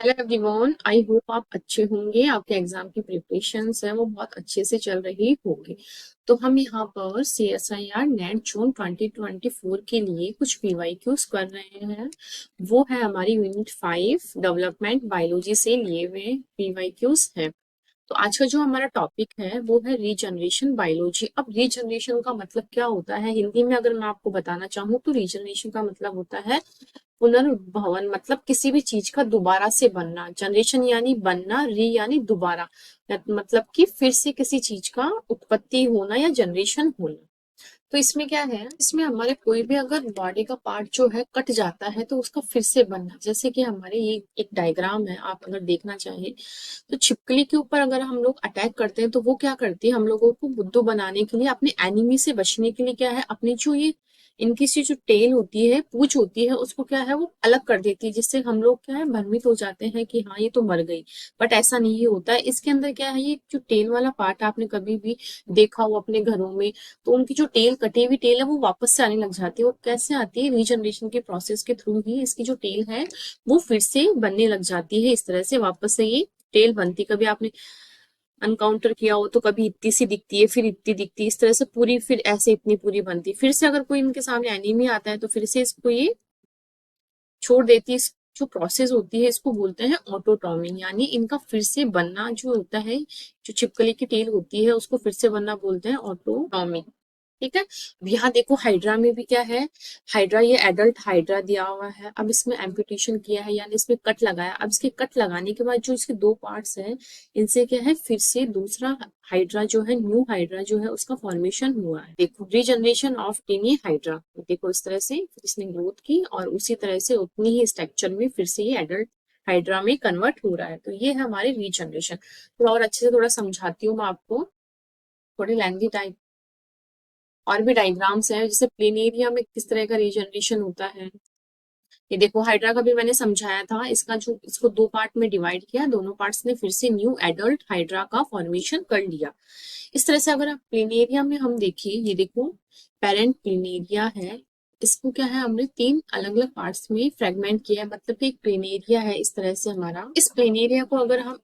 Hello everyone, I hope आप अच्छे होंगे। आपके एग्जाम की प्रिपरेशंस है वो बहुत अच्छे से चल रही होगी। तो हम यहाँ पर CSIR नेट जून 2024 के लिए कुछ PYQs कर रहे हैं। वो है हमारी यूनिट 5 डेवलपमेंट बायोलॉजी से लिए हुए PYQs है। तो आज का जो हमारा टॉपिक है वो है रीजनरेशन बायोलॉजी। अब रीजनरेशन का मतलब क्या होता है हिंदी में अगर मैं आपको बताना चाहूँ तो रीजनरेशन का मतलब होता है पुनर्भवन। मतलब किसी भी चीज का दोबारा से बनना। जनरेशन यानी बनना, री यानी दोबारा, मतलब कि फिर से किसी चीज का उत्पत्ति होना या जनरेशन होना। तो इसमें क्या है, इसमें हमारे कोई भी अगर बॉडी का पार्ट जो है कट जाता है तो उसका फिर से बनना। जैसे कि हमारे ये एक डायग्राम है, आप अगर देखना चाहें तो छिपकली के ऊपर अगर हम लोग अटैक करते हैं तो वो क्या करती है, हम लोगों को बुद्धू बनाने के लिए, अपने एनिमी से बचने के लिए क्या है, अपनी जो ये इनकी सी जो टेल होती है, पूंछ होती है, उसको क्या है वो अलग कर देती है, जिससे हम लोग क्या है भ्रमित हो जाते हैं कि हाँ ये तो मर गई। बट ऐसा नहीं होता है। इसके अंदर क्या है, ये जो टेल वाला पार्ट आपने कभी भी देखा हो अपने घरों में, तो उनकी जो टेल, कटी हुई टेल है, वो वापस से आने लग जाती है। वो कैसे आती है, रीजनरेशन के प्रोसेस के थ्रू ही इसकी जो टेल है वो फिर से बनने लग जाती है। इस तरह से वापस से ये टेल बनती। कभी आपने अनकाउंटर किया हो तो कभी इतनी सी दिखती है, फिर इतनी दिखती है, इस तरह से पूरी, फिर ऐसे इतनी पूरी बनती। फिर से अगर कोई इनके सामने एनिमी आता है तो फिर से इसको ये छोड़ देती है। जो प्रोसेस होती है इसको बोलते हैं ऑटोटॉमी, यानी इनका फिर से बनना जो होता है। जो छिपकली की टेल होती है उसको फिर से बनना बोलते हैं ऑटोटॉमी। ठीक है। अब यहाँ देखो हाइड्रा में भी क्या है, हाइड्रा ये एडल्ट हाइड्रा दिया हुआ है। अब इसमें एम्पुटेशन किया है यानी इसमें कट लगाया। अब इसके कट लगाने के बाद जो इसके दो पार्ट्स हैं, इनसे क्या है फिर से दूसरा हाइड्रा जो है, न्यू हाइड्रा जो है उसका फॉर्मेशन हुआ है। देखो रीजनरेशन ऑफ टीनी हाइड्रा, देखो इस तरह से फिर इसने ग्रोथ की और उसी तरह से उतनी ही स्ट्रक्चर में फिर से ये एडल्ट हाइड्रा में कन्वर्ट हो रहा है। तो ये है हमारी रीजनरेशन। थोड़ा और अच्छे से थोड़ा समझाती हूँ मैं आपको, थोड़ी लेंथी टाइप और भी डायग्राम्स हैं, जैसे प्लेनेरिया में किस तरह का रीजनरेशन होता है। ये देखो हाइड्रा का भी मैंने समझाया था, इसका जो इसको दो पार्ट में डिवाइड किया, दोनों पार्ट्स ने फिर से न्यू एडल्ट हाइड्रा का फॉर्मेशन कर लिया। इस तरह से अगर आप प्लेनेरिया में हम देखिए, ये देखो पेरेंट प्लेनेरिया है। इसको क्या है, हमने तीन अलग अलग पार्ट्स में फ्रेगमेंट किया है, मतलब कि एक प्लेनेरिया है इस तरह से हमारा। इस प्लेनेरिया को अगर हम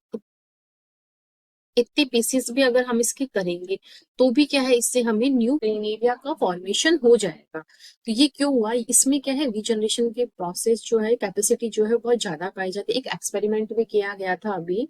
इतने पीसेस भी अगर हम इसके करेंगे तो भी क्या है, इससे हमें न्यू प्लेनेरिया का फॉर्मेशन हो जाएगा। तो ये क्यों हुआ, इसमें क्या है रीजनरेशन के प्रोसेस जो है, कैपेसिटी जो है बहुत ज्यादा पाई जाती है। एक एक्सपेरिमेंट भी किया गया था अभी,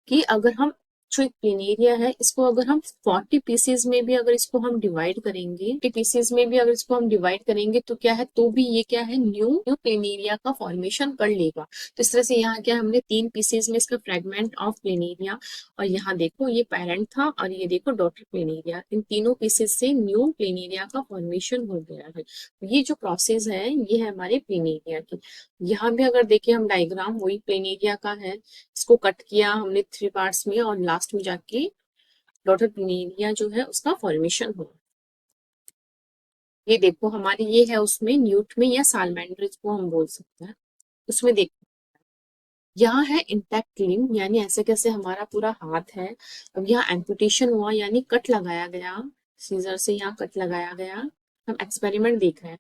कि अगर हम जो एक प्लेनेरिया है इसको अगर हम 40 पीसेज में भी अगर इसको हम डिवाइड करेंगे, 40 पीसेज में भी अगर इसको हम डिवाइड करेंगे तो क्या है, तो भी ये क्या है न्यू न्यू प्लेनेरिया का फॉर्मेशन कर लेगा। तो इस तरह से यहाँ क्या है, हमने तीन पीसेज में इसका फ्रेगमेंट ऑफ प्लेनेरिया, और यहाँ देखो ये पेरेंट था और ये देखो डॉटर प्लेनेरिया, इन तीनों पीसेस से न्यू प्लेनेरिया का फॉर्मेशन हो गया है। ये जो प्रोसेस है ये है हमारे प्लेनेरिया की। यहाँ भी अगर देखें हम डायग्राम, वही प्लेनेरिया का है। इसको कट किया हमने थ्री पार्ट्स में और लास्ट में जाके डॉटर प्लेनेरिया जो है उसका फॉर्मेशन हुआ। ये देखो हमारी ये है उसमें न्यूट में, या सालमेंडर इसको हम बोल सकते हैं। उसमें देखो यहाँ है इंटैक्ट लिम्ब, यानी ऐसे कैसे हमारा पूरा हाथ है। अब यहाँ एम्पुटेशन हुआ यानी कट लगाया गया, सीजर से यहाँ कट लगाया गया। हम एक्सपेरिमेंट देख रहे हैं।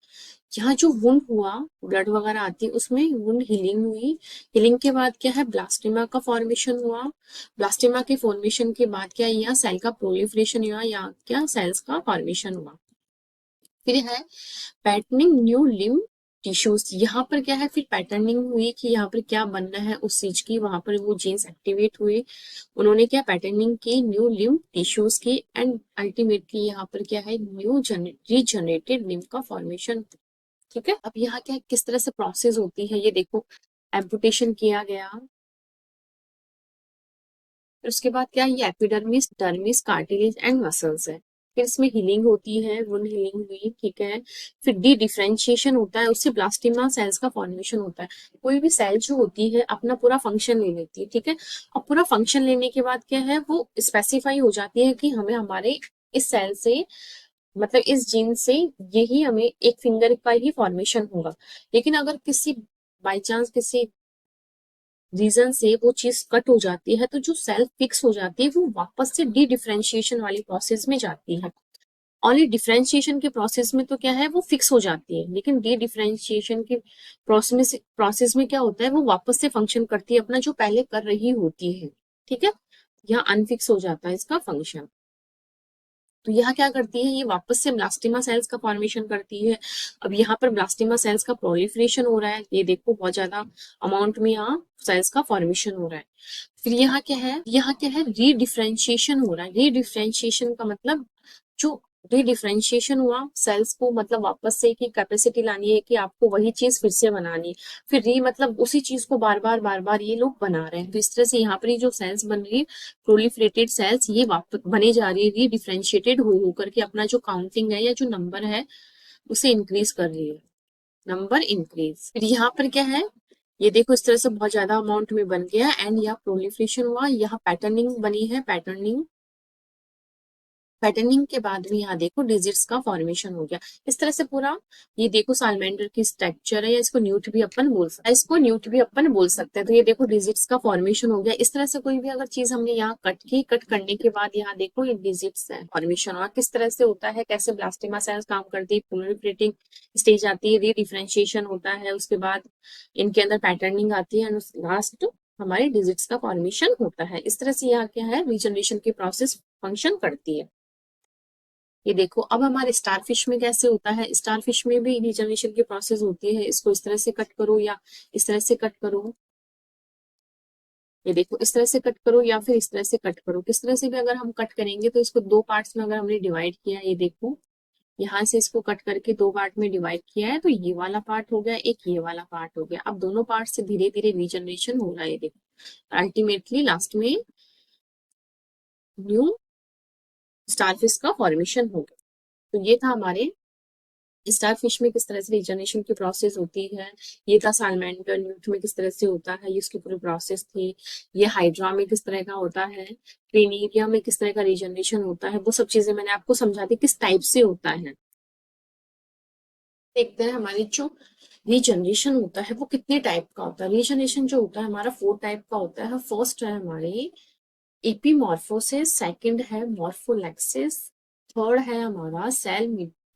यहाँ जो वुंड हुआ, ब्लड वगैरह आती है, उसमें वुंड हीलिंग हुई। हीलिंग के बाद क्या है, ब्लास्टिमा का फॉर्मेशन हुआ। ब्लास्टिमा के फॉर्मेशन के बाद क्या, यहाँ सेल का प्रोलिफरेशन हुआ, यहाँ क्या सेल्स का फॉर्मेशन हुआ। फिर है पैटर्निंग न्यू लिम्ब टिश्यूज। यहाँ पर क्या है, फिर पैटर्निंग हुई कि यहाँ पर क्या बनना है उस चीज की, वहां पर वो जीन्स एक्टिवेट हुए, उन्होंने क्या पैटर्निंग की न्यू लिम्ब टिश्यूज की, एंड अल्टीमेटली यहाँ पर क्या है न्यू रीजनरेटेड लिम्ब का फॉर्मेशन। ठीक है। अब यहाँ क्या किस तरह से प्रोसेस होती है, ये देखो एम्पुटेशन किया गया, फिर उसके बाद क्या, ये epidermis, dermis, cartilage and muscles है। फिर इसमें हीलिंग होती है, वुंड हीलिंग हुई, ठीक है। फिर डी डिफरेंशिएशन होता है, उससे ब्लास्टिमा सेल्स का फॉर्मेशन होता है। कोई भी सेल जो होती है अपना पूरा फंक्शन ले लेती है, ठीक है। और पूरा फंक्शन लेने के बाद क्या है, वो स्पेसिफाई हो जाती है कि हमें हमारे इस सेल से, मतलब इस जीन से यही हमें एक फिंगर का ही फॉर्मेशन होगा। लेकिन अगर किसी बाई चांस किसी रीजन से वो चीज कट हो जाती है तो जो सेल फिक्स हो जाती है वो वापस से डी डिफरेंशिएशन वाली प्रोसेस में जाती है। ओनली डिफरेंशिएशन के प्रोसेस में तो क्या है वो फिक्स हो जाती है, लेकिन डी डिफरेंशिएशन के प्रोसेस में क्या होता है वो वापस से फंक्शन करती है अपना जो पहले कर रही होती है। ठीक है, यहाँ अनफिक्स हो जाता है इसका फंक्शन। तो यहाँ क्या करती है, ये वापस से ब्लास्टिमा सेल्स का फॉर्मेशन करती है। अब यहाँ पर ब्लास्टिमा सेल्स का प्रोलिफरेशन हो रहा है, ये देखो बहुत ज्यादा अमाउंट में यहाँ सेल्स का फॉर्मेशन हो रहा है। फिर यहाँ क्या है रीडिफरेंशिएशन हो रहा है। रीडिफरेंशिएशन का मतलब जो रीडिफरेंशिएशन हुआ सेल्स को मतलब वापस से की कैपेसिटी लानी है कि आपको वही चीज फिर से बनानी है। फिर री मतलब उसी चीज को बार बार ये लोग बना रहे हैं। तो इस तरह से यहाँ पर ये जो सेल्स बन रही है प्रोलिफरेटेड सेल्स ये वापस बनी जा रही है, रीडिफरेंशिएटेड हो होकर के अपना जो काउंटिंग है या जो नंबर है उसे इंक्रीज कर रही है, नंबर इंक्रीज। फिर यहाँ पर क्या है, ये देखो इस तरह से बहुत ज्यादा अमाउंट में बन गया एंड यहाँ प्रोलिफरेशन हुआ, यहाँ पैटर्निंग बनी है, पैटर्निंग के बाद में यहाँ देखो डिजिट्स का फॉर्मेशन हो गया। इस तरह से पूरा ये देखो सालमेंडर की स्ट्रक्चर है, या इसको न्यूट भी अपन बोल सकते हैं। तो ये देखो डिजिट्स का फॉर्मेशन हो गया। इस तरह से कोई भी अगर चीज हमने यहाँ कट करने के बाद यहाँ देखो ये डिजिट्स है फॉर्मेशन हुआ, किस तरह से होता है, कैसे ब्लास्टिमा सेल्स काम करती है, प्रोलिफरेटिंग स्टेज आती है, री डिफरेंशिएशन होता है, उसके बाद इनके अंदर पैटर्निंग आती है, लास्ट हमारे डिजिट्स का फॉर्मेशन होता है। इस तरह से यहाँ क्या है रीजनरेशन की प्रोसेस फंक्शन करती है। ये देखो अब हमारे स्टारफिश में कैसे होता है, स्टारफिश में भी रीजनरेशन की प्रोसेस होती है। इसको इस तरह से कट करो या इस तरह से कट करो, ये देखो इस तरह से कट करो या फिर इस तरह से कट करो, किस तरह से भी अगर हम कट करेंगे तो इसको दो पार्ट्स में अगर हमने डिवाइड किया, ये देखो यहाँ से इसको कट करके दो पार्ट में डिवाइड किया है, तो ये वाला पार्ट हो गया, एक ये वाला पार्ट हो गया। अब दोनों पार्ट से धीरे धीरे रीजनरेशन हो रहा है, ये देखो अल्टीमेटली लास्ट में न्यू स्टारफिश का फॉर्मेशन हो गया। तो ये था हमारे स्टारफिश में किस तरह से रीजनरेशन की प्रोसेस होती है, ये था सालमेंडर न्यूट में किस तरह से होता है, ये उसकी पूरी प्रोसेस थी। ये हाइड्रा में किस तरह का होता है, प्लेनेरिया में किस तरह का रीजनरेशन होता है, वो सब चीजें मैंने आपको समझा दी किस टाइप से होता है। देखते हैं हमारी जो रीजनरेशन होता है वो कितने टाइप का होता है। रीजनरेशन जो होता है हमारा 4 टाइप का होता है। फर्स्ट है हमारे एपीमॉर्फोसिस, सेकंड है मॉर्फोलेक्सिस, थर्ड है हमारा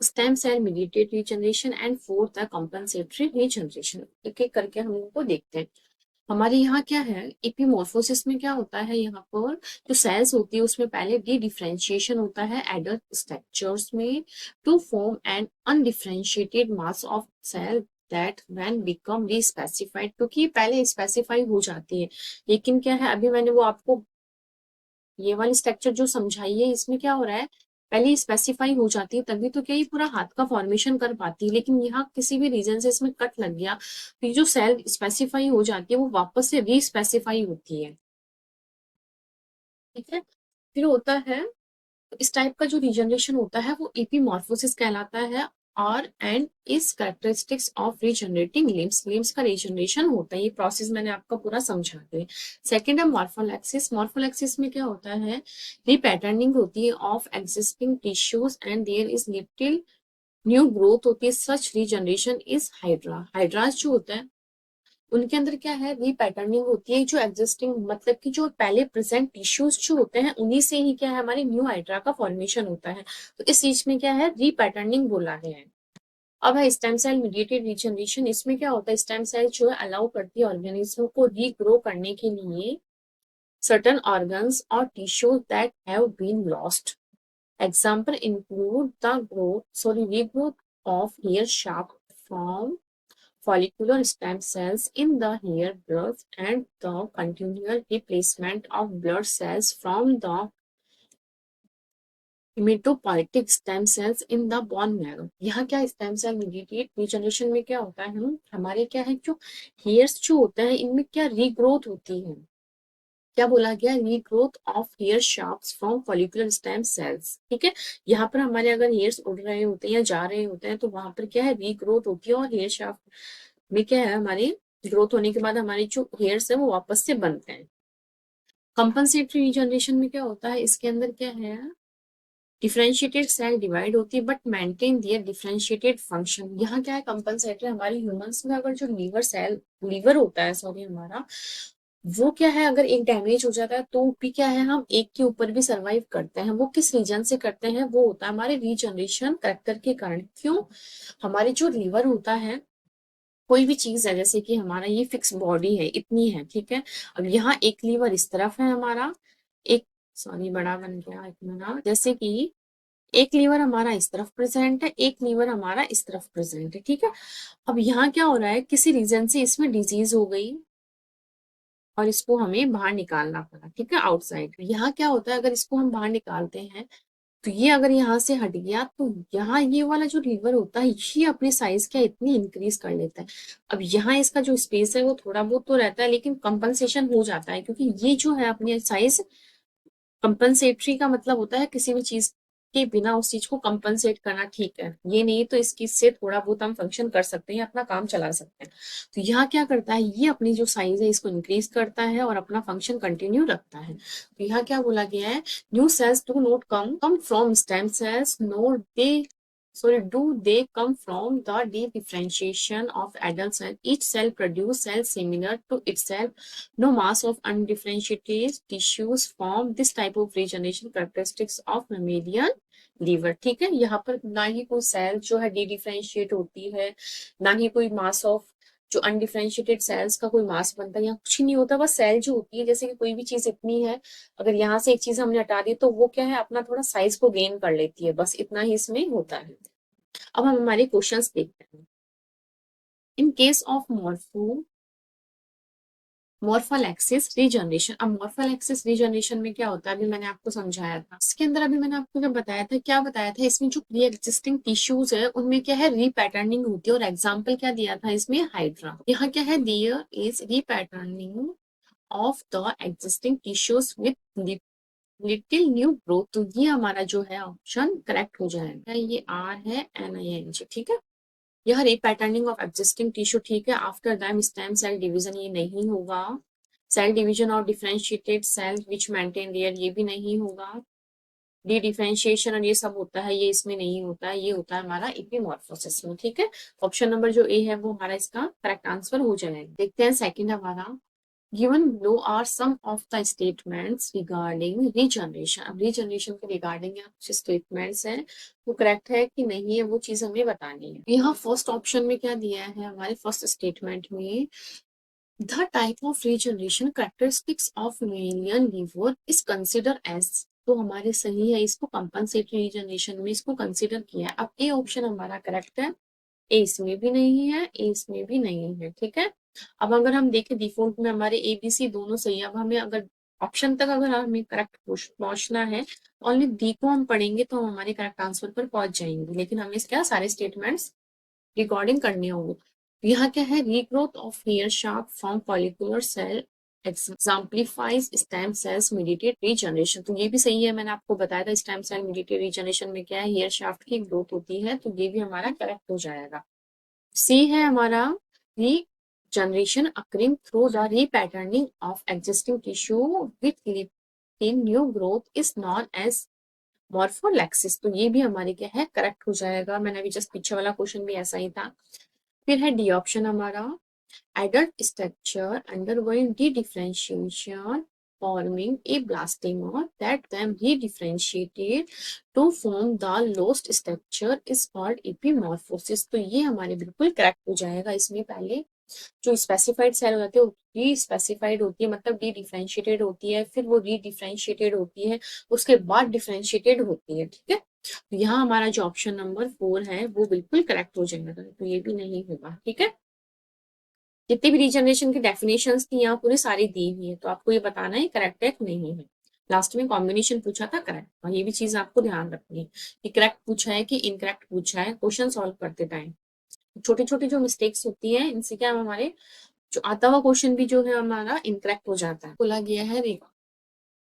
stem cell mediated regeneration and fourth है कंपनसेटरी रीजनरेशन। एक एक करके हम इनको देखते हैं। हमारे यहाँ क्या है एपीमॉर्फोसिस में क्या होता है, यहाँ पर जो सेल्स होती है उसमें पहले डी डिफरेंशिएशन होता है एडल्ट स्ट्रक्चर्स में to form an undifferentiated mass of cell that when become respecified, क्योंकि पहले स्पेसिफाई हो जाती है। लेकिन क्या है अभी मैंने वो आपको ये वाली स्ट्रक्चर जो समझाई है इसमें क्या हो रहा है, पहले स्पेसिफाई हो जाती है तभी तो क्या ये पूरा हाथ का फॉर्मेशन कर पाती है। लेकिन यहाँ किसी भी रीजन से इसमें कट लग गया तो ये जो सेल स्पेसिफाई हो जाती है वो वापस से रीस्पेसिफाई होती है। ठीक है, फिर होता है इस टाइप का जो रीजनरेशन होता है वो एपीमॉर्फोसिस कहलाता है। Are and is characteristics of regenerating limbs, limbs का रीजनरेशन होता है। ये प्रोसेस मैंने आपका पूरा समझा दिया। सेकेंड है मॉर्फोलेक्सिस, मॉर्फोलेक्सिस में क्या होता है रीपैटर्निंग होती है of existing tissues and there is little new growth होती है, such regeneration is hydra. Hydras जो होता है उनके अंदर क्या है रीपैटर्निंग होती है, जो एग्जिस्टिंग मतलब कि जो पहले प्रेजेंट टिश्यूज जो होते हैं उन्हीं से ही क्या है हमारे न्यू हाइड्रा का फॉर्मेशन होता है। तो इस चीज में क्या है रीपैटर्निंग बोला गया है। अब है स्टेम सेल मीडिएटेड रीजनरेशन, इसमें क्या होता है स्टेम सेल जो है अलाउ करती है ऑर्गेनिज्म को रीग्रो करने के लिए certain organs or tissues that have been lost. Example include the regrowth of hair shaft from follicular stem cells in the hair growth and the continual replacement of blood cells from the haematopoietic stem cells in the bone marrow. यहाँ क्या stem cell mediated regeneration में क्या होता है हमारे क्या है जो हेयर्स जो होते हैं इनमें क्या रीग्रोथ होती है, क्या बोला गया regrowth of hair shafts from follicular stem cells. ठीक है, यहाँ पर हमारे अगर हेयर्स उड़ रहे होते हैं या जा रहे होते हैं तो वहां पर क्या है रीग्रोथ होती है और हेयर शाफ्ट में क्या है हमारे ग्रोथ होने के बाद हमारे जो हेयर्स है वो वापस से बनते हैं। कंपनसेटरी रीजनरेशन में क्या होता है, इसके अंदर क्या है डिफरेंशिएटेड सेल डिवाइड होती है but maintain their differentiated function. यहाँ क्या है कंपनसेटरी हमारे ह्यूमंस में अगर जो लीवर होता है सॉरी हमारा वो क्या है, अगर एक डैमेज हो जाता है तो भी क्या है, हम एक के ऊपर भी सरवाइव करते हैं। वो किस रीजन से करते हैं, वो होता है हमारे रीजनरेशन करेक्टर के कारण। क्यों? हमारे जो लीवर होता है, कोई भी चीज है, जैसे कि हमारा ये फिक्स बॉडी है, इतनी है, ठीक है। अब यहाँ एक लीवर इस तरफ है हमारा, एक, सॉरी बड़ा बन गया एक मिनट, जैसे कि एक लीवर हमारा इस तरफ प्रेजेंट है, एक लीवर हमारा इस तरफ प्रेजेंट है, ठीक है। अब यहाँ क्या हो रहा है, किसी रीजन से इसमें डिजीज हो गई और इसको हमें बाहर निकालना पड़ा, ठीक है, आउटसाइड। यहाँ क्या होता है, अगर इसको हम बाहर निकालते हैं तो ये अगर यहाँ से हट गया तो यहाँ ये वाला जो लीवर होता है ये अपनी साइज क्या इतनी इंक्रीज कर लेता है। अब यहाँ इसका जो स्पेस है वो थोड़ा बहुत तो रहता है, लेकिन कंपनसेशन हो जाता है, क्योंकि ये जो है अपनी साइज, कंपनसेटरी का मतलब होता है किसी भी चीज के बिना उस चीज को कंपनसेट करना, ठीक है। ये नहीं तो इसकी से थोड़ा बहुत हम फंक्शन कर सकते हैं, अपना काम चला सकते हैं। तो यहाँ क्या करता है, ये अपनी जो साइज है इसको इंक्रीज करता है और अपना फंक्शन कंटिन्यू रखता है। तो यहाँ क्या बोला गया है, new sales do not come from stem cells, NOR they, sorry, do they come from the differentiation of adult cell? Each cell produce cells similar to itself. No mass of undifferentiated tissues form this type of regeneration characteristics of mammalian liver. ठीक है, यहाँ पर ना ही कोई cell जो है D differentiate होती है, ना ही कोई मास ऑफ जो अनडिफरेंशिएटेड सेल्स का कोई मास बनता है, यहाँ कुछ ही नहीं होता। बस सेल जो होती है, जैसे कि कोई भी चीज इतनी है, अगर यहाँ से एक चीज हमने हटा दी तो वो क्या है, अपना थोड़ा साइज को गेन कर लेती है, बस इतना ही इसमें होता है। अब हम हमारे क्वेश्चंस देखते हैं। In case of morphallaxis regeneration. अब मॉर्फल एक्सिस रीजनरेशन में क्या होता है, अभी मैंने आपको समझाया था। इसके अंदर अभी मैंने आपको जब बताया था, क्या बताया था, इसमें जो प्री एग्जिस्टिंग टिश्यूज है उनमें क्या है, रीपैटर्निंग होती है। और एग्जाम्पल क्या दिया था इसमें, हाइड्रा। यहाँ क्या है, there is repatterning of the existing tissues with little new growth. तो ये हमारा जो है ऑप्शन करेक्ट हो जाएगा। ये आर है, NING, ठीक है। यह रीपैटर्निंग ऑफ एग्जिस्टिंग टिश्यू, ठीक है। After them stem cell division, ये नहीं होगा। Cell division of differentiated cell which maintain layer, ये भी नहीं होगा। डी डिफरेंशिएशन और ये सब होता है, ये इसमें नहीं होता है, ये होता है हमारा एपीमॉर्फोसिस में, ठीक है। ऑप्शन नंबर जो ए है वो हमारा इसका करेक्ट आंसर हो जाएगा। देखते हैं सेकंड हमारा, given below are some of the statements regarding regeneration। अब regeneration के रिगार्डिंग यहाँ कुछ स्टेटमेंट्स हैं, वो करेक्ट है कि नहीं है वो चीज हमें बतानी है। यहाँ फर्स्ट ऑप्शन में क्या दिया है, हमारे फर्स्ट स्टेटमेंट में, the type of regeneration characteristics of mammalian liver is consider as, तो हमारे सही है, इसको कंपनसेटरी रीजनरेशन में इसको कंसिडर किया है। अब ए ऑप्शन हमारा करेक्ट है, ए इसमें भी नहीं है, ए इसमें भी नहीं है, ठीक है। अब अगर हम देखें डिफॉल्ट में हमारे ABC दोनों सही है। अब हमें अगर ऑप्शन तक अगर हमें करेक्ट पहुंचना है, ओनली डी को हम पढ़ेंगे तो हम हमारे करेक्ट आंसर पर पहुंच जाएंगे, लेकिन हमें क्या सारे स्टेटमेंट्स रिकॉर्डिंग करने होंगे। तो यहाँ क्या है, regrowth of hair shaft from follicular cell exemplifies stem cells mediated regeneration. तो ये भी सही है, मैंने आपको बताया था स्टेम सेल मीडिएटेड रीजनरेशन में क्या है, हेयर शाफ्ट की ग्रोथ होती है, तो ये भी हमारा करेक्ट हो जाएगा। सी है हमारा, regeneration occurring through the repatterning of existing tissue with in new growth is known as morpholepsis। तो ये भी हमारे क्या है, करेक्ट हो जाएगा। मैंने अभी जस्ट पीछे वाला क्वेश्चन भी ऐसा ही था। फिर है डी ऑप्शन हमारा, adult structure undergoing de-differentiation forming a blastema that then re-differentiated to form the lost structure is called epimorphosis। तो ये हमारे बिल्कुल करेक्ट हो जाएगा। इसमें पहले जो स्पेसिफाइड सेल हो जाती है वो री स्पेसिफाइड होती है, मतलब डी डिफरेंशिएटेड होती है, फिर वो री डिफरेंशिएटेड होती है, उसके बाद डिफरेंशिएटेड होती है, ठीक है। तो यहाँ हमारा जो ऑप्शन नंबर 4 है वो बिल्कुल करेक्ट हो जाएगा, तो ये भी नहीं होगा, ठीक है। जितनी भी रीजनरेशन की डेफिनेशंस थी यहाँ पूरी सारी दी हुई है, तो आपको ये बताना है करेक्ट है कि नहीं है। लास्ट में कॉम्बिनेशन पूछा था करेक्ट, और ये भी चीज आपको ध्यान रखनी है कि करेक्ट पूछा है कि इनकरेक्ट पूछा है क्वेश्चन सॉल्व करते टाइम। छोटी छोटी जो मिस्टेक्स होती है इनसे क्या हमारे जो आता हुआ क्वेश्चन भी जो है हमारा इनकरेक्ट हो जाता है। बोला गया है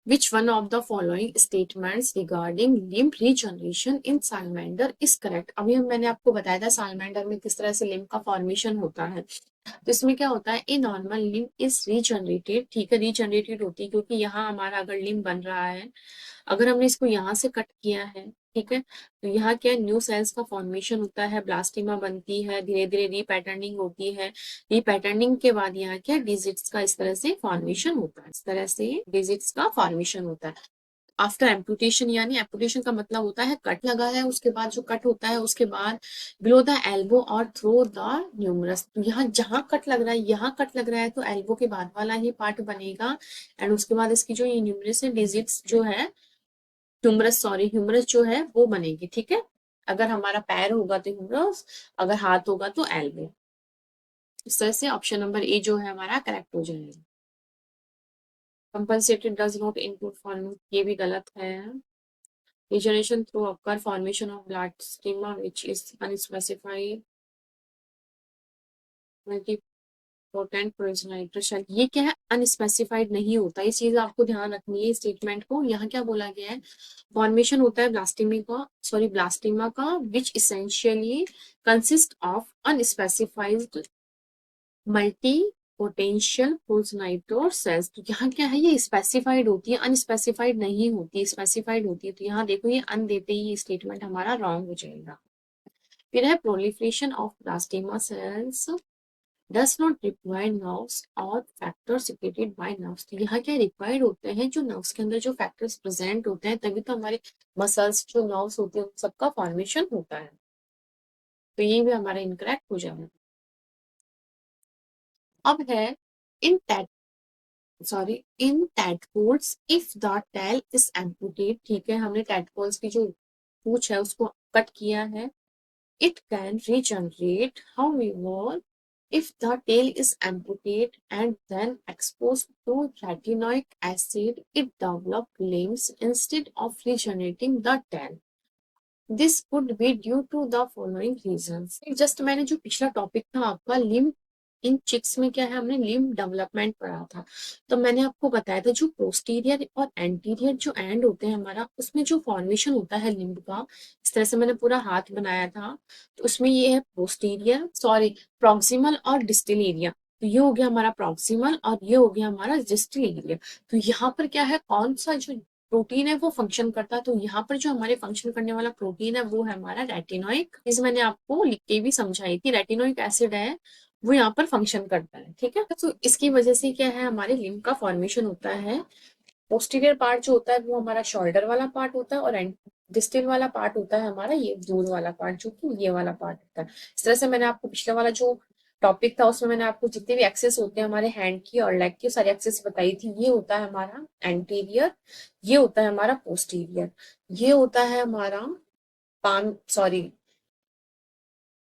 Which one of the following statements regarding limb regeneration in salamander is correct? अभी मैंने आपको बताया था salamander में किस तरह से लिम्ब का फॉर्मेशन होता है। तो इसमें क्या होता है, a normal limb is regenerated, ठीक है, रीजनरेटेड होती है क्योंकि यहाँ हमारा अगर लिम्ब बन रहा है, अगर हमने इसको यहाँ से कट किया है ठीक है। तो यहाँ क्या न्यू सेल्स का फॉर्मेशन होता है, ब्लास्टिमा बनती है, धीरे धीरे रीपैटर्निंग होती है। रीपैटर्निंग के बाद यहाँ क्या डिजिट्स का इस तरह से फॉर्मेशन होता है, इस तरह से डिजिट्स का फॉर्मेशन होता है। आफ्टर एम्पुटेशन, यानी एम्पुटेशन का मतलब होता है कट लगा है, उसके बाद जो कट होता है उसके बाद बिलो द एल्बो और थ्रो द न्यूमरस। तो यहाँ जहां कट लग रहा है, यहाँ कट लग रहा है तो एल्बो के बाद वाला ही पार्ट बनेगा। एंड उसके बाद इसकी जो ये न्यूमरस है, डिजिट्स जो है, ह्यूमरस सॉरी ह्यूमरस जो है वो बनेगी। ठीक है, अगर हमारा पैर होगा तो ह्यूमरस, अगर हाथ होगा तो एल्बो। इस तरह से ऑप्शन नंबर ए जो है हमारा करेक्ट हो जाएगा। Compensated does not include forming, ये भी गलत है। Regeneration through occur formation of blastema which is unspecified multipotent progenitor shell। ये क्या है, अनस्पेसिफाइड नहीं होता, ये चीज आपको ध्यान रखनी है स्टेटमेंट को। यहाँ क्या बोला गया है, फॉर्मेशन होता है ब्लास्टिमा का which essentially consist of unspecified multi potential progenitor cells. तो यहाँ क्या है, ये स्पेसिफाइड होती है, अनस्पेसिफाइड नहीं होती, स्पेसिफाइड होती है। तो यहाँ देखो ये अन देते ही स्टेटमेंट हमारा रॉन्ग हो जाएगा। फिर है proliferation of blastema cells does not require nerves और फैक्टर सिक्रेटेड बाय नर्व्स। तो यहाँ क्या रिक्वायर्ड होते हैं, जो नर्व्स के अंदर जो फैक्टर्स प्रेजेंट होते हैं तभी तो हमारे मसल्स जो नर्व्स होते हैं सबका फॉर्मेशन होता है। तो ये भी हमारा इनकरेक्ट हो जाएगा। अब है इन इन tadpoles if the tail is amputated। ठीक है, हमने tadpoles की जो पूंछ है उसको कट किया है। It can regenerate, however, if the tail is amputated and then exposed to retinoic acid, it develops limbs instead of regenerating the tail. This could be due to the following reasons. Just मैंने जो पिछला topic था आपका limb इन chicks में क्या है, हमने limb development पढ़ा था। तो मैंने आपको बताया था जो पोस्टीरियर और एंटीरियर जो एंड होते हैं हमारा, उसमें जो फॉर्मेशन होता है लिम्ब का, इस तरह से मैंने पूरा हाथ बनाया था। तो उसमें ये है पोस्टीरियर प्रॉक्सिमल और डिस्टल एरिया। तो ये हो गया हमारा प्रॉक्सिमल और ये हो गया हमारा डिस्टल एरिया। तो यहाँ पर क्या है, कौन सा जो प्रोटीन है वो फंक्शन करता है। तो यहाँ पर जो हमारे फंक्शन करने वाला प्रोटीन है वो है हमारा रेटिनोइक। इस मैंने आपको लिख के भी समझाई थी, रेटिनोइक एसिड है वो यहाँ पर फंक्शन करता है। ठीक है, तो इसकी वजह से क्या है, हमारे लिम्ब का फॉर्मेशन होता है। पोस्टीरियर पार्ट जो होता है वो हमारा शोल्डर वाला पार्ट होता है और डिस्टल वाला पार्ट होता है हमारा ये दूर वाला पार्ट, जो कि ये वाला पार्ट होता है। इस तरह से मैंने आपको पिछले वाला जो टॉपिक था उसमें मैंने आपको जितने भी एक्सेस होते हैं हमारे हैंड की और लेग की सारी एक्सेस बताई थी। ये होता है हमारा एंटीरियर, ये होता है हमारा पोस्टीरियर, ये होता है हमारा पाम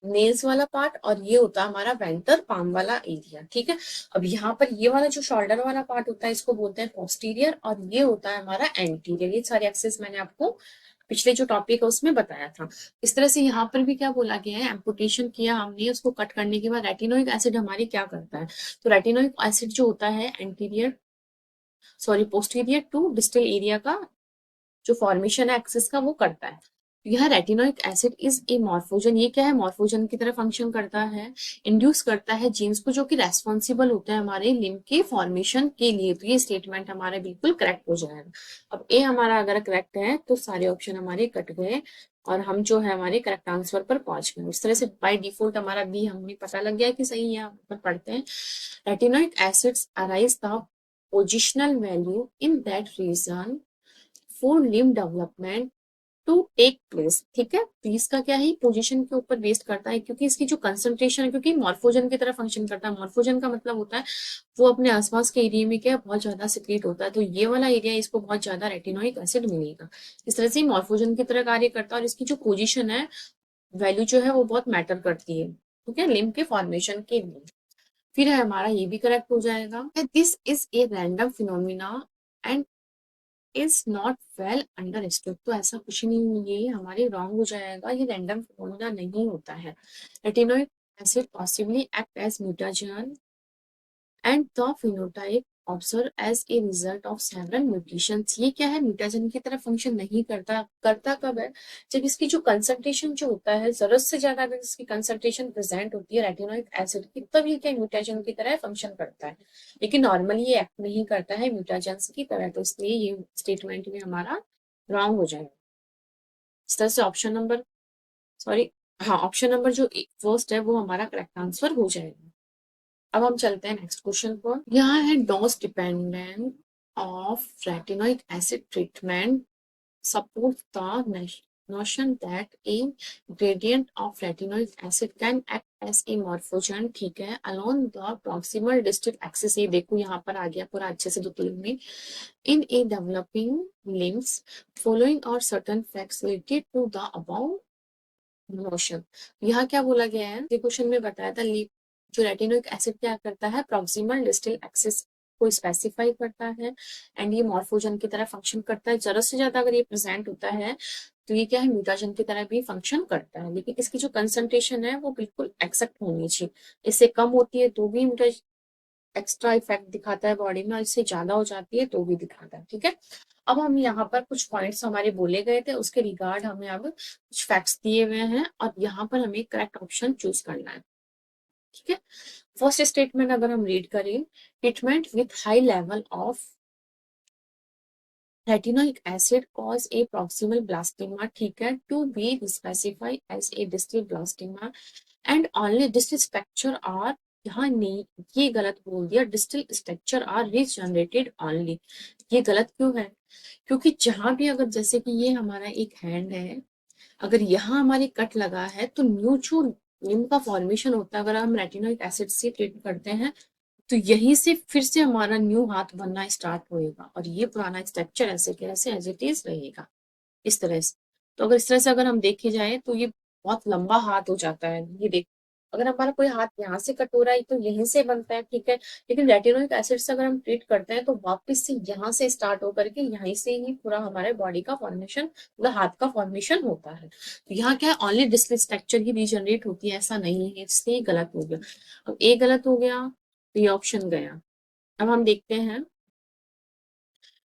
नेल्स वाला पार्ट और ये होता है हमारा वेंटर पाम वाला एरिया। ठीक है, अब यहाँ पर ये वाला जो शोल्डर वाला पार्ट होता है इसको बोलते हैं पोस्टीरियर और ये होता है हमारा एंटीरियर। ये सारे एक्सेस मैंने आपको पिछले जो टॉपिक है उसमें बताया था। इस तरह से यहाँ पर भी क्या बोला गया है, एम्पुटेशन किया हमने, उसको कट करने के बाद रेटिनोइक एसिड हमारी क्या करता है। तो रेटिनोइक एसिड जो होता है पोस्टीरियर टू डिस्टल एरिया का जो फॉर्मेशन है एक्सिस का वो करता है। यह retinoic acid is a morphogen, ये क्या है, मॉर्फोजन की तरह फंक्शन करता है। इंड्यूस करता है जीन्स को जो कि रेस्पॉन्सिबल होते हैं हमारे लिम्ब के फॉर्मेशन के लिए। तो ये स्टेटमेंट हमारा बिल्कुल करेक्ट हो जाएगा। अब ए हमारा अगर करेक्ट है तो सारे ऑप्शन हमारे कट गए और हम जो है हमारे करेक्ट आंसर पर पहुंच गए। इस तरह से बाय डिफॉल्ट हमारा बी हमें पता लग गया कि सही है। यहाँ पर पढ़ते हैं, retinoic acids arise the positional value in that region for limb development to take place. ठीक है, तो इसका क्या है, पोजीशन के ऊपर बेस्ड करता है क्योंकि इसकी जो कंसंट्रेशन है, क्योंकि मॉर्फोजन की तरह फंक्शन करता है। मॉर्फोजन का मतलब होता है वो अपने आसपास के एरिया में क्या बहुत ज्यादा सिक्रीट होता है। तो ये वाला एरिया इसको बहुत ज्यादा रेटिनोइक एसिड मिलेगा। इस तरह से मॉर्फोजन की तरह कार्य करता है और इसकी जो पोजिशन है, वैल्यू जो है वो बहुत मैटर करती है। ठीक है, लिम्ब के फॉर्मेशन के लिए। फिर है हमारा ये भी करेक्ट हो जाएगा, this is a random phenomena and is not well understood. तो ऐसा कुछ नहीं, ये हमारे रॉन्ग हो जाएगा, ये रैंडम फिनोमिना नहीं होता है। Retinoic acid possibly act as mutagen and the phenotype observe as a result of several mutations. ये क्या है, म्यूटाजन की तरह फंक्शन नहीं करता। करता कब है, जब इसकी जो कंसंट्रेशन जो होता है जरूरत से ज्यादा अगर इसकी कंसंट्रेशन प्रेजेंट होती है रेटिनोइक एसिड की, तब ये क्या म्यूटाजन की तरह फंक्शन करता है। लेकिन नॉर्मली ये एक्ट नहीं करता है म्यूटाजन की तरह, तो इसलिए ये स्टेटमेंट में हमारा रॉन्ग हो जाएगा। इस तरह से ऑप्शन नंबर, सॉरी, हाँ, ऑप्शन नंबर जो फर्स्ट है वो हमारा करेक्ट आंसर हो जाएगा। अब हम चलते हैं नेक्स्ट क्वेश्चन पर। यहाँ है dose dependent of retinoic acid treatment support the notion that a gradient of retinoic acid can act as a morphogen, ठीक है, along the proximal distal axis। ये देखो यहाँ पर आ गया पूरा अच्छे से डिटेल में। In a developing limbs following or certain facts related to the above notion। यहाँ क्या बोला गया है, क्वेश्चन में बताया था जो रेटिनोइक एसिड क्या करता है, प्रॉक्सिमल डिस्टल एक्सिस को स्पेसिफाई करता है एंड ये मॉर्फोजन की तरह फंक्शन करता है। जरूरत से ज्यादा अगर ये प्रेजेंट होता है तो ये क्या है, म्यूटाजन की तरह भी फंक्शन करता है, लेकिन इसकी जो कंसंट्रेशन है वो बिल्कुल एक्सेप्ट होनी चाहिए। इससे कम होती है तो भी एक्स्ट्रा इफेक्ट दिखाता है बॉडी में, और इससे ज्यादा हो जाती है तो भी दिखाता है, ठीक है। अब हम यहाँ पर कुछ पॉइंट्स हमारे बोले गए थे, उसके रिगार्ड हमें अब कुछ फैक्ट्स दिए हुए हैं और यहाँ पर हमें करेक्ट ऑप्शन चूज करना है, ठीक है। फर्स्ट स्टेटमेंट अगर हम रीड करें, treatment with high level of retinoic acid cause a proximal blastema, ठीक है, to be specified as a distal blastema and only distal structure are, यहाँ नहीं, ये गलत बोल दिया, distal structure are regenerated only. ये गलत क्यों है, क्योंकि जहां भी अगर जैसे कि ये हमारा एक हैंड है, अगर यहाँ हमारी कट लगा है तो न्यू जो न्यू का फॉर्मेशन होता है अगर हम रेटिनोइक एसिड से ट्रीट करते हैं तो यहीं से फिर से हमारा न्यू हाथ बनना स्टार्ट होएगा और ये पुराना स्ट्रक्चर ऐसे के ऐसे एज इट इज रहेगा, इस तरह से। तो अगर इस तरह से अगर हम देखे जाए तो ये बहुत लंबा हाथ हो जाता है। ये देख, अगर हमारा कोई हाथ यहाँ से कट हो रहा है तो यहीं से बनता है, ठीक है, लेकिन रेटिनोइक एसिड से अगर हम ट्रीट करते हैं तो वापस से यहाँ से स्टार्ट होकर के यहीं से ही पूरा हमारे बॉडी का फॉर्मेशन, पूरा हाथ का फॉर्मेशन होता है। तो यहाँ क्या है, ओनली डिस्टल स्ट्रक्चर ही रीजनरेट होती है, ऐसा नहीं है, इसलिए गलत हो गया। अब ए गलत हो गया तो ये ऑप्शन गया। अब हम देखते हैं,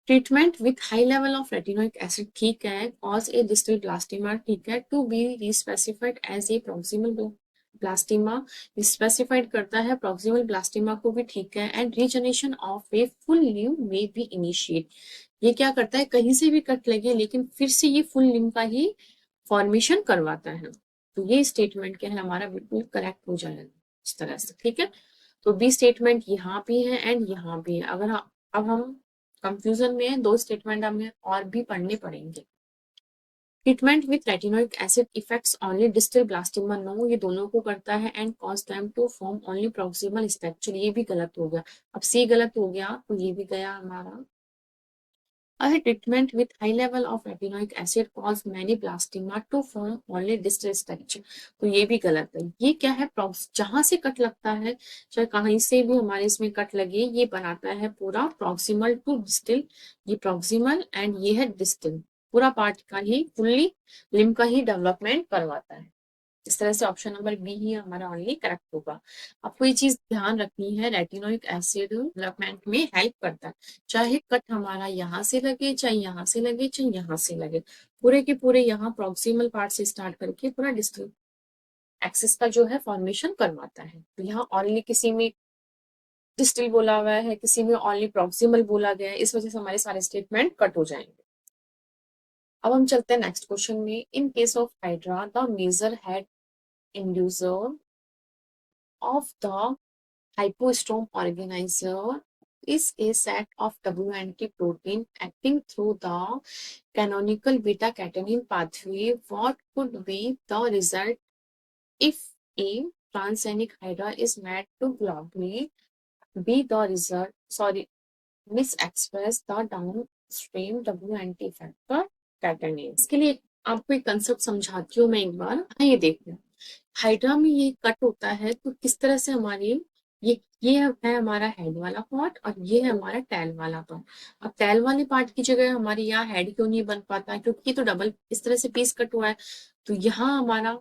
treatment with high level of retinoic acid, ठीक है, कॉज ए डिस्टल ब्लास्टिमा, ठीक है, to be respecified as a proximal blastema, specified करता है प्रॉक्सिमल ब्लास्टिमा को भी, ठीक है, and regeneration of a full limb में बी इनिशिएट। ये क्या करता है, कहीं से भी कट लगे लेकिन फिर से ये फुल लिम्ब का ही फॉर्मेशन करवाता है। तो ये स्टेटमेंट क्या है हमारा, बिल्कुल करेक्ट हो जाएगा इस तरह से, ठीक है। तो बी स्टेटमेंट यहाँ भी है एंड यहाँ भी है। अगर अब हम कंफ्यूजन में है, दो स्टेटमेंट हमें और भी पढ़ने पड़ेंगे। Treatment with retinoic acid effects only distal blastema, no, ये दोनों को करता है and cause them to form only proximal structure, ये भी गलत हो गया। अब सी गलत हो गया तो ये भी गया हमारा। A treatment with high level of retinoic acid cause many blastema to form only distal structure, तो ये भी गलत है। ये क्या है, जहां से कट लगता है, चाहे कहीं से भी हमारे इसमें कट लगे, ये बनाता है पूरा प्रॉक्सिमल टू डिस्टल, ये प्रॉक्सिमल एंड ये है डिस्टल, पूरा पार्ट का ही फुल्ली लिम्ब का ही डेवलपमेंट करवाता है। इस तरह से ऑप्शन नंबर बी ही हमारा ओनली करेक्ट होगा। आपको ये चीज ध्यान रखनी है, रेटिनोइक एसिड डेवलपमेंट में हेल्प करता है, चाहे कट हमारा यहाँ से लगे, चाहे यहाँ से लगे, चाहे यहाँ से लगे, पूरे के पूरे यहाँ प्रॉक्सिमल पार्ट से स्टार्ट करके पूरा डिस्टल एक्सिस का जो है फॉर्मेशन करवाता है। तो यहाँ ओनली किसी में डिस्टल बोला हुआ है, किसी में ओनली प्रॉक्सिमल बोला गया है, इस वजह से हमारे सारे स्टेटमेंट कट हो जाएंगे। अब हम चलते हैं नेक्स्ट क्वेश्चन में। In case of hydra the major head inducer of the hypostrome organizer is a set of WNT protein acting through the canonical beta-catenin pathway. What could be the result if A, transgenic hydra is made to globally be the result, sorry, misexpress the downstream WNT factor catenin? इसके लिए आपको एक concept समझाती हूँ मैं एक बार। हाँ, ये देखो, हाइड्रा में ये कट होता है तो किस तरह से हमारी ये है हमारा हेड वाला पार्ट और ये है हमारा टेल वाला पार्ट। अब टेल वाले पार्ट की जगह हमारे यहाँ हेड क्यों नहीं बन पाता, क्योंकि ये तो डबल इस तरह से पीस कट हुआ है। तो यहाँ हमारा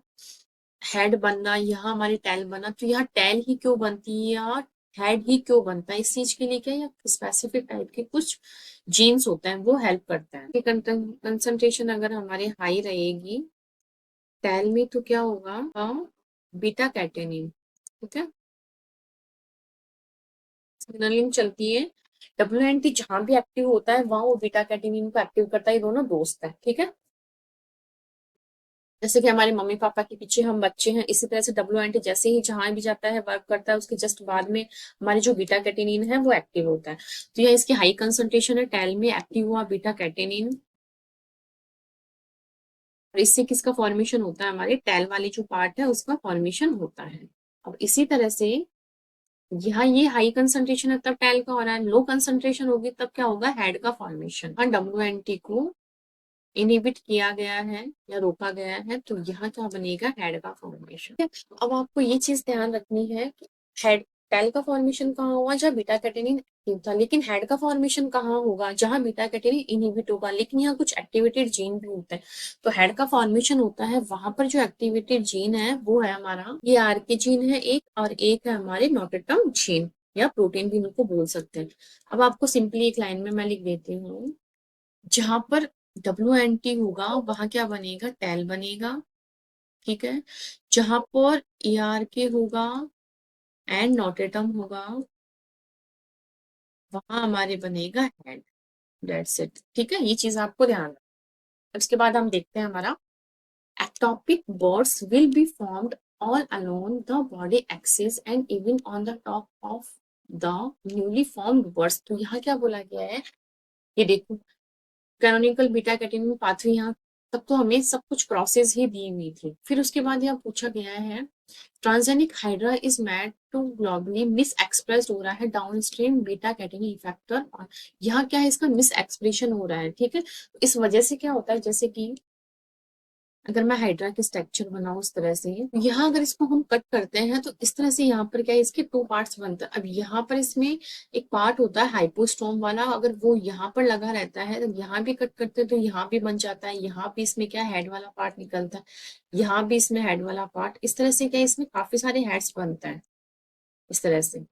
हेड बनना, यहाँ हमारी टेल बना, तो यहाँ टेल ही क्यों बनती है या हेड ही क्यों बनता है, इस चीज के लिए क्या या स्पेसिफिक टाइप के कुछ जीन्स होते हैं वो हेल्प करता है। कंसंट्रेशन अगर हमारी हाई रहेगी टेल में तो क्या होगा, बीटा कैटेनिन, ठीक है, सिग्नलिंग चलती है। WNT जहां भी एक्टिव होता है वहां वो बीटा कैटेनिन को एक्टिव करता है, ये दोनों दोस्त है, ठीक है। जैसे कि हमारे मम्मी पापा के पीछे हम बच्चे हैं, इसी तरह से WNT जैसे ही जहां भी जाता है वर्क करता है, उसके जस्ट बाद में हमारे जो बीटा कैटेनिन है वो एक्टिव होता है। तो यह इसकी हाई कंसंट्रेशन है, टेल में एक्टिव हुआ बीटा कैटेनिन, और इससे किसका फॉर्मेशन होता है, हमारे टेल वाली जो पार्ट है उसका फॉर्मेशन होता है। अब इसी तरह से यहाँ ये हाई कंसंट्रेशन है तब टेल का हो रहा है, लो कंसंट्रेशन होगी तब क्या होगा, हेड का फॉर्मेशन। हाँ, WNT को इनहिबिट किया गया है या रोका गया है तो यहाँ क्या बनेगा, हेड का फॉर्मेशन। अब आपको ये चीज ध्यान रखनी है कि हेड टेल का फॉर्मेशन कहाँ हुआ, जहाँ बीटा कैटेनिन एक्टिव था, लेकिन हेड का फॉर्मेशन कहाँ होगा, जहाँ बीटा कैटेनिन इनहिबिट होगा, लेकिन यहाँ कुछ एक्टिवेटेड जीन भी होते हैं। तो हेड का फॉर्मेशन होता है वहां पर जो एक्टिवेटेड जीन है वो है हमारा ये आर के जीन है एक, और एक है हमारे नोटेटम जीन, या प्रोटीन भी इनको बोल सकते हैं। अब आपको सिंपली एक लाइन में मैं लिख देती हूँ, जहां पर WNT होगा वहां क्या बनेगा, टेल बनेगा, ठीक है। जहां पर ERK होगा एंड नोटेटम होगा वहां हमारे बनेगा हेड, दैट्स इट, ठीक है। ये चीज आपको ध्यान रखना। उसके बाद हम देखते हैं हमारा ectopic buds will be formed all along the body axis and even on the top of the newly formed buds। तो यहाँ क्या बोला गया है, ये देखो, कैनोनिकल बीटा कैटेनिन पाथवे यहाँ तब तो हमें सब कुछ प्रोसेस ही दी हुई थी। फिर उसके बाद यहाँ पूछा गया है transgenic hydra is made to globally misexpress हो रहा है downstream beta catenin effector, और यहाँ क्या है, इसका मिस एक्सप्रेशन हो रहा है, ठीक है। इस वजह से क्या होता है, जैसे कि अगर मैं हाइड्रा की स्ट्रक्चर बनाऊं इस तरह से, यहाँ अगर इसको हम कट करते हैं तो इस तरह से यहाँ पर क्या है, इसके टू पार्ट्स बनते हैं। अब यहाँ पर इसमें एक पार्ट होता है हाइपोस्टोम वाला, अगर वो यहाँ पर लगा रहता है तो यहाँ भी कट करते हैं तो यहाँ भी बन जाता है, यहाँ भी इसमें क्या हेड वाला पार्ट निकलता है, यहाँ भी इसमें हेड वाला पार्ट, इस तरह से क्या है, इसमें काफी सारे हेड्स बनते हैं इस तरह से,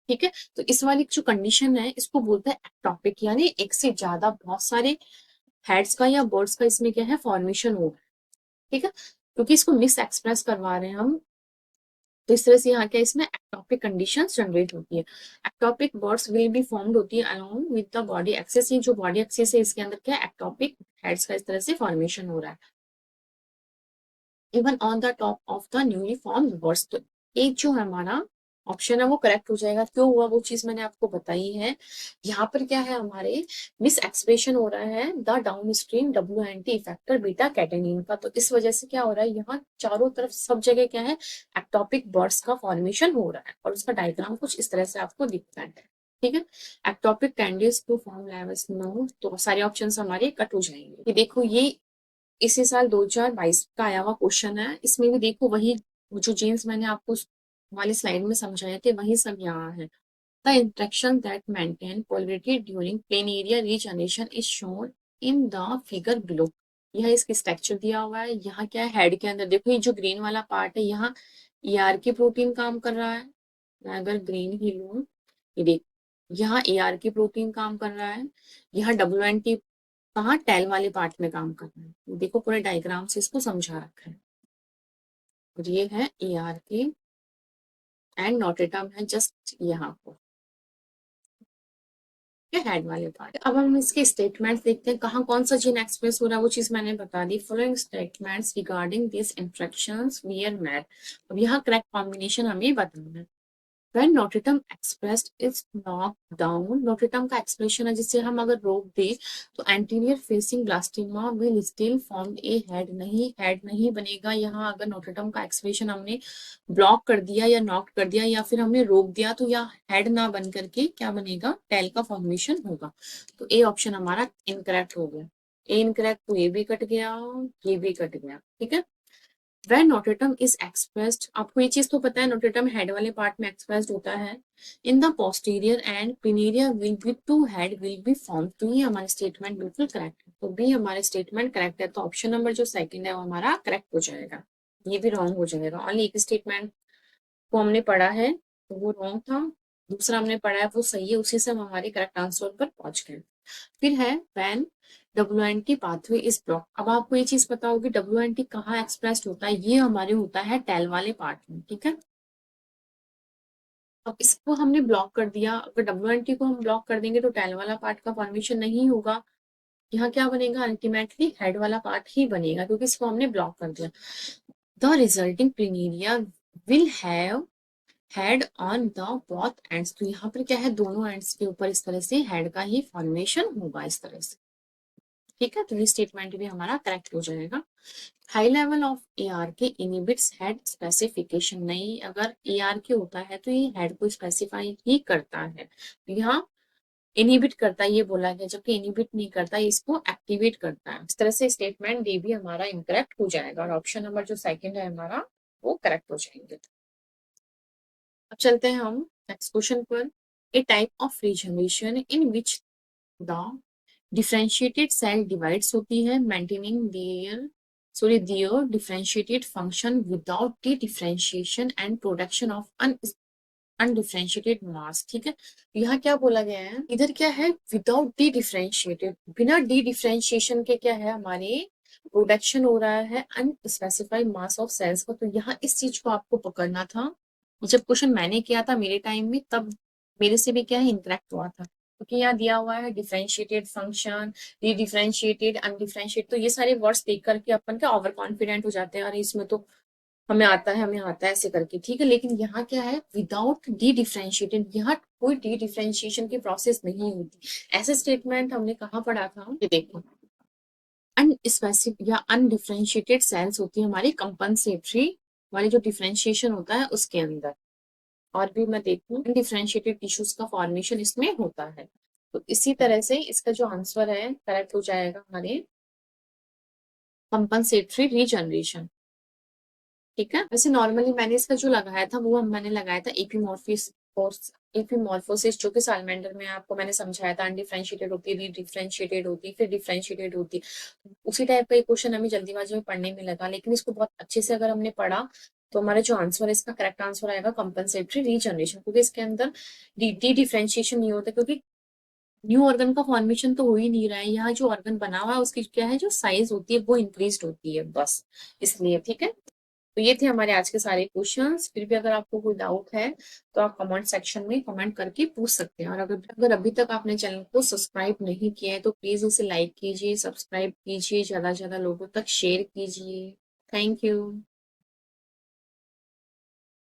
ठीक है। तो इस वाली जो कंडीशन है इसको बोलते हैं एक्टॉपिक, यानी एक से ज्यादा बहुत सारे हेड्स का या बर्ड्स का इसमें क्या है, फॉर्मेशन हो रहा है, ठीक है। क्योंकि इसको मिस एक्सप्रेस करवा रहे हैं हम, तो इस तरह से यहाँ क्या इसमें एक्टॉपिक कंडीशन जनरेट होती है। Ectopic buds will be formed होती है along with the body axis, ये जो बॉडी एक्सेस है इसके अंदर क्या एक्टॉपिक हेड्स का इस तरह से फॉर्मेशन हो रहा है, even on the top of the newly formed birds. तो एक जो हमारा ऑप्शन है वो करेक्ट हो जाएगा। क्यों हुआ वो चीज मैंने आपको बताई है। यहाँ पर क्या है, हमारे मिस एक्सप्रेशन हो रहा है the down stream WNT effector beta catenin का, तो इस वजह से क्या हो रहा है, यहाँ चारों तरफ सब जगह क्या है, एक्टॉपिक बर्ड्स का फॉर्मेशन हो रहा है, और उसका डायग्राम कुछ इस तरह से आपको दिखता है, ठीक है। Ectopic candies to form levels no, तो सारे ऑप्शन हमारे कट हो जाएंगे। ये देखो, ये इसी साल 2022 का आया हुआ क्वेश्चन है, इसमें भी देखो वही जो जीन्स मैंने आपको वाली स्लाइड में समझाए थे वही सब यहाँ है। The interaction that maintain polarity during plain area regeneration is shown in the figure below. यह इसकी स्ट्रक्चर दिया हुआ है। यहाँ क्या है, हेड के अंदर देखो ये जो ग्रीन वाला पार्ट है, यहाँ ERK प्रोटीन काम कर रहा है, मैं अगर ग्रीन ही लूं, ये देख, यहाँ ARK प्रोटीन काम कर रहा है, यहाँ WNT कहाँ, टेल वाले पार्ट में काम करना है। देखो पूरे डायग्राम से इसको समझा रखा है, और ये है ERK एंड नोटेटम है जस्ट यहाँ पर हेड वाले पार्ट। अब हम इसके स्टेटमेंट्स देखते हैं, कहाँ कौन सा जीन एक्सप्रेस हो रहा है, वो चीज मैंने बता दी। Following statements regarding this instructions we are made. अब यहाँ करेक्ट कॉम्बिनेशन हमें बताना है। When notatum expressed is knocked down, notatum का एक्सप्रेशन है जिसे हम अगर रोक दे तो anterior facing blastema will still form a head, नहीं हेड नहीं बनेगा। यहाँ अगर notatum का एक्सप्रेशन हमने ब्लॉक कर दिया या नॉक कर दिया या फिर हमने रोक दिया तो यहाँ हेड ना बन करके क्या बनेगा, टेल का फॉर्मेशन होगा। तो ए ऑप्शन हमारा इनकरेक्ट हो गया। ए इनकरेक्ट, तो ये भी कट गया, ये भी कट गया, ठीक है। When notatum is expressed, आपको ये चीज तो पता है, notatum हेड वाले पार्ट में एक्सप्रेस्ड होता है। In the posterior and pineria will be two head will be formed, तो ये हमारे स्टेटमेंट बिल्कुल करेक्ट है। तो बी हमारे स्टेटमेंट करेक्ट है, तो ऑप्शन नंबर जो सेकंड है वो हमारा करेक्ट हो जाएगा। ये भी रॉन्ग हो जाएगा। ऑनली एक स्टेटमेंट को हमने पढ़ा है तो वो रॉन्ग था, दूसरा हमने पढ़ा है वो सही है, उसी से हम हमारे करेक्ट आंसर पर पहुंच गए। फिर है when WNT pathway is block. अब आपको ये चीज पता होगी WNT कहाँ एक्सप्रेस्ड होता है, ये हमारे होता है टेल वाले पार्ट में, ठीक है। अब इसको हमने ब्लॉक कर दिया, अगर WNT को हम ब्लॉक कर देंगे तो टेल वाला पार्ट का फॉर्मेशन नहीं होगा, यहाँ क्या बनेगा, अल्टीमेटली हेड वाला पार्ट ही बनेगा क्योंकि इसको हमने ब्लॉक कर दिया। The resulting planaria will have head on the both ends. तो यहाँ पर क्या है, दोनों एंड्स के ऊपर इस तरह से हेड का ही फॉर्मेशन होगा इस तरह से। ठीक है, तो ये स्टेटमेंट भी हमारा करेक्ट हो जाएगा। हाई लेवल ऑफ एआर के इनहिबिट्स हेड स्पेसिफिकेशन। नहीं, अगर एआर के होता है तो ये हेड को स्पेसिफाई ही करता है, यहाँ इनहिबिट करता है ये बोला गया, जबकि इनहिबिट नहीं करता, इसको एक्टिवेट करता है। इस तरह से स्टेटमेंट डी भी हमारा इनकरेक्ट हो जाएगा और ऑप्शन नंबर जो सेकंड है हमारा वो करेक्ट हो जाएंगे। अब चलते हैं हम नेक्स्ट क्वेश्चन पर। A type of regeneration in which the differentiated cell divides होती है maintaining their differentiated function without the differentiation and production of undifferentiated mass. ठीक है, यहाँ क्या बोला गया है, इधर क्या है, विदाउट डी डिफरेंशिएटेड, बिना डी डिफरेंशिएशन के क्या है हमारे प्रोडक्शन हो रहा है अनस्पेसिफाइड मास ऑफ सेल्स का। तो यहाँ इस चीज को आपको पकड़ना था। जब क्वेश्चन मैंने किया था मेरे टाइम में, तब मेरे से भी क्या है इनकरेक्ट हुआ था, क्योंकि यहाँ दिया हुआ है differentiated function, D differentiated, undifferentiated, तो ये सारे वर्ड्स देख करके अपन क्या ओवर कॉन्फिडेंट हो जाते हैं, और इसमें तो हमें आता है हमें आता है ऐसे करके। ठीक है, लेकिन यहाँ क्या है, विदाउट डी डिफरेंशिएटेड, यहाँ कोई डी डिफरेंशिएशन की प्रोसेस नहीं होती। ऐसे स्टेटमेंट हमने कहाँ पढ़ा था, ये देखो, अनस्पेसिफिक या अनडिफरेंशिएटेड सेल्स होती है हमारी कंपनसेटरी वाली जो डिफरेंशिएशन होता है उसके अंदर। और भी मैं देखूं, अनडिफरेंशिएटेड टिश्यूज का फॉर्मेशन इसमें होता है। तो इसी तरह से इसका जो आंसर है करेक्ट हो जाएगा हमारे कंपनसेटरी रीजनरेशन। ठीक है, वैसे नॉर्मली मैंने इसका जो लगाया था वो मैंने लगाया था एपीमॉर्फिस और एपीमॉर्फोसिस, जो कि सालमेंडर में आपको मैंने समझाया था, अनडिफरेंशिएटेड होती है, डिफरेंशिएटेड होती है, फिर डिफरेंशिएटेड होती है। उसी टाइप का एक क्वेश्चन हमें जल्दीबाजी में पढ़ने में लगा, लेकिन इसको बहुत अच्छे से अगर हमने पढ़ा तो हमारा जो आंसर है इसका करेक्ट आंसर आएगा कंपनसेटरी रीजनरेशन, क्योंकि इसके अंदर डी डिफरेंशिएशन नहीं होता, क्योंकि न्यू ऑर्गन का फॉर्मेशन तो हो ही नहीं रहा है। यहाँ जो ऑर्गन बना हुआ है उसकी क्या है, जो साइज होती है वो इंक्रीज होती है बस, इसलिए। ठीक है, तो ये थे हमारे आज के सारे क्वेश्चंस। फिर भी अगर आपको कोई डाउट है तो आप कमेंट सेक्शन में कमेंट करके पूछ सकते हैं। और अगर अभी तक आपने चैनल को सब्सक्राइब नहीं किया है तो प्लीज इसे लाइक कीजिए, सब्सक्राइब कीजिए, ज्यादा से ज्यादा लोगों तक शेयर कीजिए। Thank you.